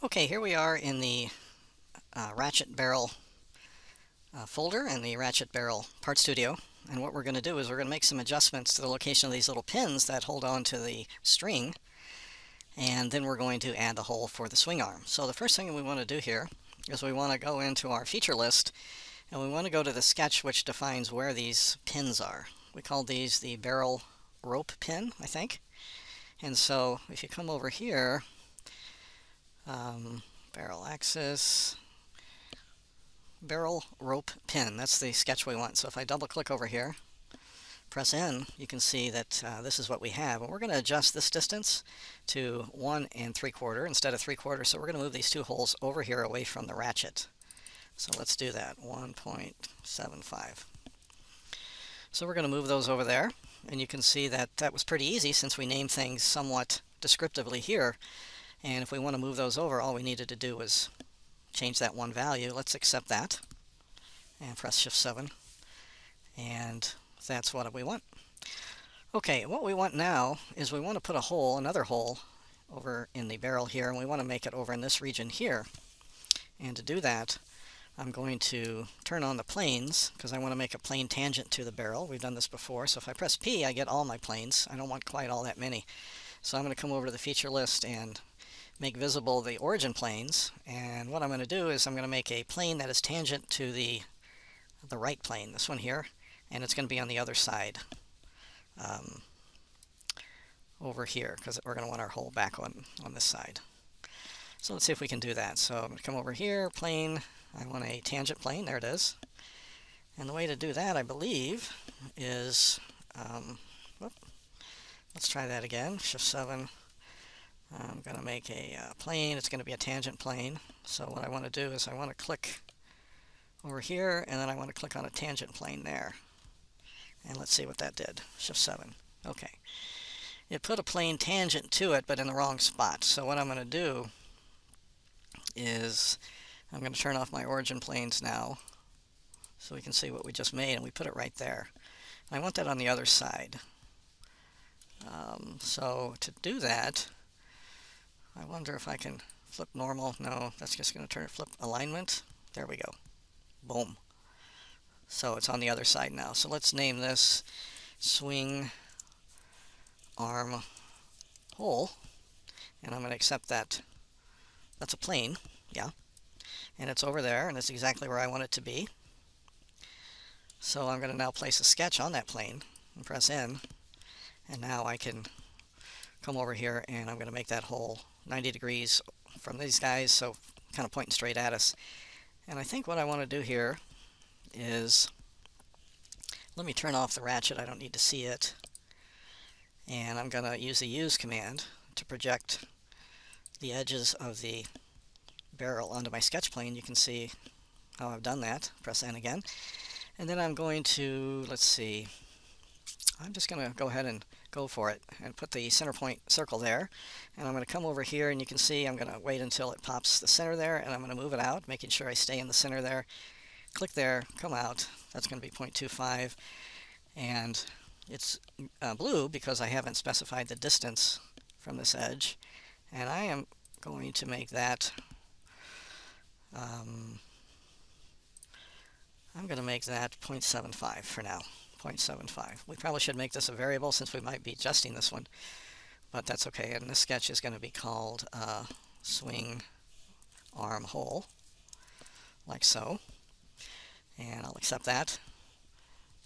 Okay, here we are in the ratchet barrel folder in the ratchet barrel part studio. And what we're going to do is we're going to make some adjustments to the location of these little pins that hold on to the string. And then we're going to add the hole for the swing arm. So the first thing we want to do here is we want to go into our feature list and we want to go to the sketch which defines where these pins are. We call these the barrel rope pin, I think. And so if you come over here, barrel axis, barrel rope pin, that's the sketch we want. So if I double click over here, press N, you can see that this is what we have. And we're going to adjust this distance to 1 3/4 instead of 3/4. So we're going to move these two holes over here away from the ratchet. So let's do that, 1.75. So we're going to move those over there. And you can see that that was pretty easy since we named things somewhat descriptively here. And if we want to move those over, all we needed to do was change that one value. Let's accept that and press Shift 7. And that's what we want. Okay, what we want now is we want to put a hole, another hole, over in the barrel here, and we want to make it over in this region here. And to do that, I'm going to turn on the planes because I want to make a plane tangent to the barrel. We've done this before, so if I press P, I get all my planes. I don't want quite all that many. So I'm going to come over to the feature list and make visible the origin planes. And what I'm going to do is I'm going to make a plane that is tangent to the right plane, this one here, and it's going to be on the other side over here because we're going to want our hole back on this side. So let's see if we can do that. So I'm going to come over here, plane. I want a tangent plane. There it is. And the way to do that, I believe, is let's try that again. Shift 7. I'm going to make a plane. It's going to be a tangent plane. So what I want to do is I want to click over here, and then I want to click on a tangent plane there. And let's see what that did. Shift 7. Okay. It put a plane tangent to it, but in the wrong spot. So what I'm going to do is I'm going to turn off my origin planes now so we can see what we just made, and we put it right there. I want that on the other side. So to do that, I wonder if I can flip normal. No, that's just going to turn it flip alignment. There we go. Boom. So it's on the other side now. So let's name this swing arm hole. And I'm going to accept that. That's a plane. Yeah. And it's over there, and it's exactly where I want it to be. So I'm going to now place a sketch on that plane and press N. And now I can come over here and I'm going to make that hole 90 degrees from these guys, so kind of pointing straight at us. And I think what I want to do here is, let me turn off the ratchet, I don't need to see it. And I'm going to use the use command to project the edges of the barrel onto my sketch plane. You can see how I've done that. Press N again. And then I'm going to, let's see, I'm just going to go ahead and go for it and put the center point circle there. And I'm going to come over here, and you can see I'm going to wait until it pops the center there, and I'm going to move it out, making sure I stay in the center there. Click there, come out. That's going to be 0.25. And it's blue because I haven't specified the distance from this edge. And I am going to make that, I'm going to make that 0.75 for now. 0.75. We probably should make this a variable since we might be adjusting this one, but that's okay. And this sketch is going to be called swing arm hole, like so. And I'll accept that.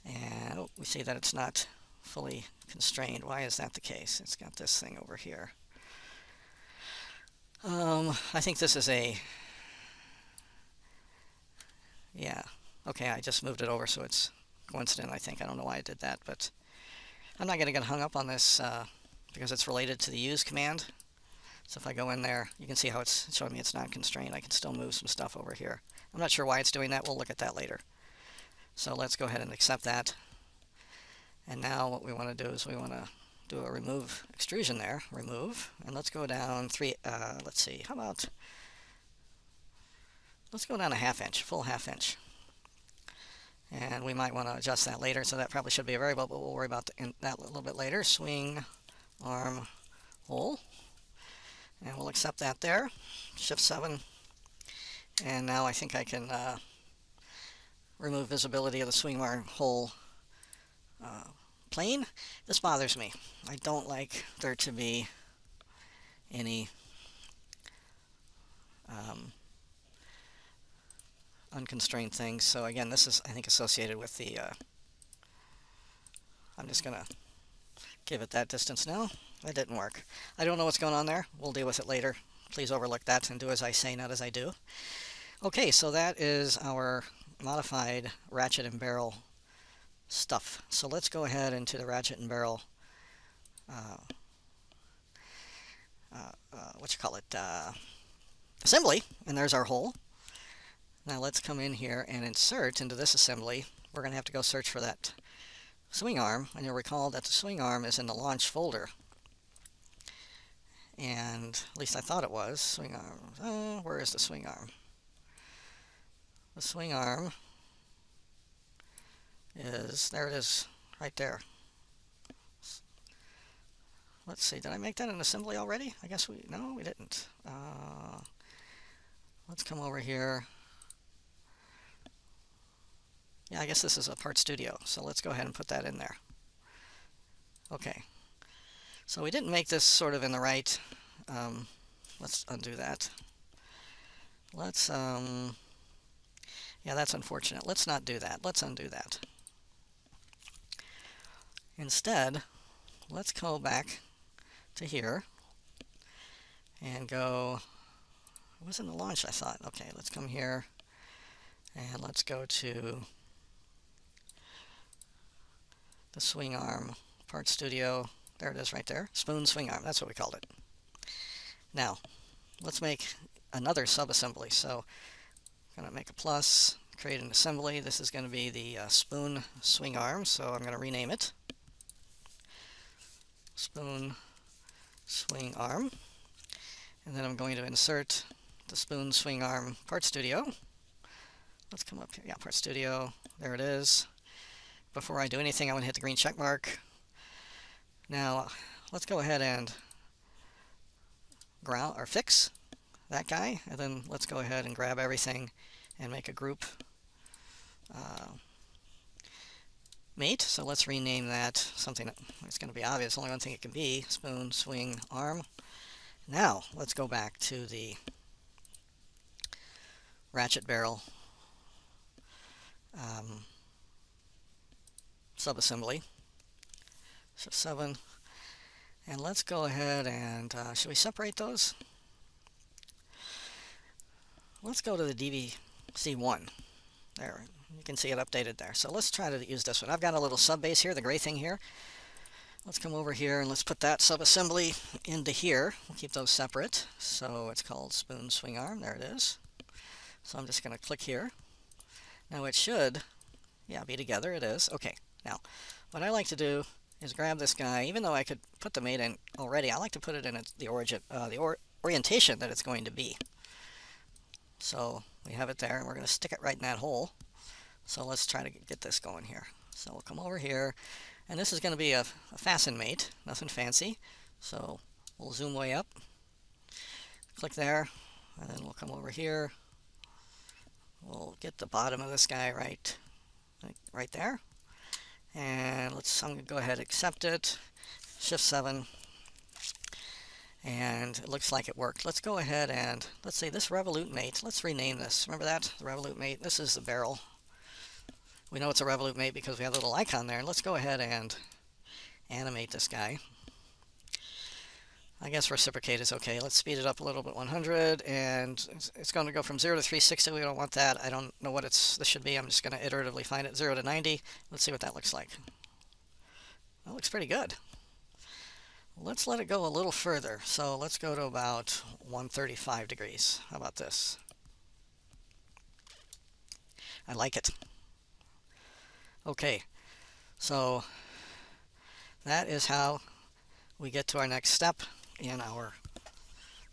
And oh, we see that it's not fully constrained. Why is that the case? It's got this thing over here. I think this is a, yeah, okay, I just moved it over so it's coincident, I think. I don't know why I did that, but I'm not going to get hung up on this because it's related to the use command. So if I go in there, you can see how it's showing me it's not constrained. I can still move some stuff over here. I'm not sure why it's doing that. We'll look at that later. So let's go ahead and accept that. And now what we want to do is we want to do a remove extrusion there. Remove. And let's go down let's see, how about, let's go down a 1/2 inch, full 1/2 inch. And we might want to adjust that later, so that probably should be a variable, but we'll worry about that a little bit later. Swing arm hole. And we'll accept that there. Shift 7. And now I think I can remove visibility of the swing arm hole plane. This bothers me. I don't like there to be any unconstrained things. So again, this is, I think, associated with the, I'm just going to give it that distance now. That didn't work. I don't know what's going on there. We'll deal with it later. Please overlook that and do as I say, not as I do. Okay, so that is our modified ratchet and barrel stuff. So let's go ahead into the ratchet and barrel, assembly, and there's our hole. Now let's come in here and insert into this assembly. We're going to have to go search for that swing arm, and you'll recall that the swing arm is in the launch folder. And at least I thought it was. Swing arm. Where is the swing arm? The swing arm is, there it is, right there. Let's see, did I make that an assembly already? I guess no, we didn't. Let's come over here. Yeah, I guess this is a Part Studio, so let's go ahead and put that in there. Okay, so we didn't make this sort of in the right, let's undo that. Let's, yeah, that's unfortunate. Let's not do that. Let's undo that. Instead, let's go back to here and go, it was in the launch, I thought. Okay, let's come here and let's go to the swing arm, Part Studio. There it is right there. Spoon swing arm, that's what we called it. Now, let's make another sub-assembly. So I'm going to make a plus, create an assembly. This is going to be the spoon swing arm, so I'm going to rename it. Spoon swing arm. And then I'm going to insert the spoon swing arm Part Studio. Let's come up here. Yeah, Part Studio. There it is. Before I do anything, I want to hit the green check mark. Now, let's go ahead and ground or fix that guy, and then let's go ahead and grab everything and make a group mate. So let's rename that something that's going to be obvious. Only one thing it can be: spoon swing arm. Now, let's go back to the ratchet barrel subassembly. Shift 7. And let's go ahead and, should we separate those? Let's go to the DVC1. There, you can see it updated there. So let's try to use this one. I've got a little sub base here, the gray thing here. Let's come over here and let's put that subassembly into here. We'll keep those separate. So it's called spoon swing arm. There it is. So I'm just going to click here. Now it should, yeah, be together. It is. Okay. Now, what I like to do is grab this guy. Even though I could put the mate in already, I like to put it in the orientation that it's going to be. So we have it there, and we're going to stick it right in that hole. So let's try to get this going here. So we'll come over here, and this is going to be a fasten mate, nothing fancy. So we'll zoom way up, click there, and then we'll come over here. We'll get the bottom of this guy right there. And I'm going to go ahead and accept it. Shift 7. And it looks like it worked. Let's go ahead and, let's say this Revolute mate, let's rename this. Remember that? The Revolute mate. This is the barrel. We know it's a Revolute mate because we have a little icon there. Let's go ahead and animate this guy. I guess reciprocate is okay. Let's speed it up a little bit, 100, and it's going to go from 0 to 360. We don't want that. I don't know what this should be. I'm just going to iteratively find it. 0 to 90. Let's see what that looks like. That looks pretty good. Let's let it go a little further. So let's go to about 135 degrees. How about this? I like it. Okay, so that is how we get to our next step in our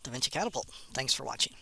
DaVinci Catapult. Thanks for watching.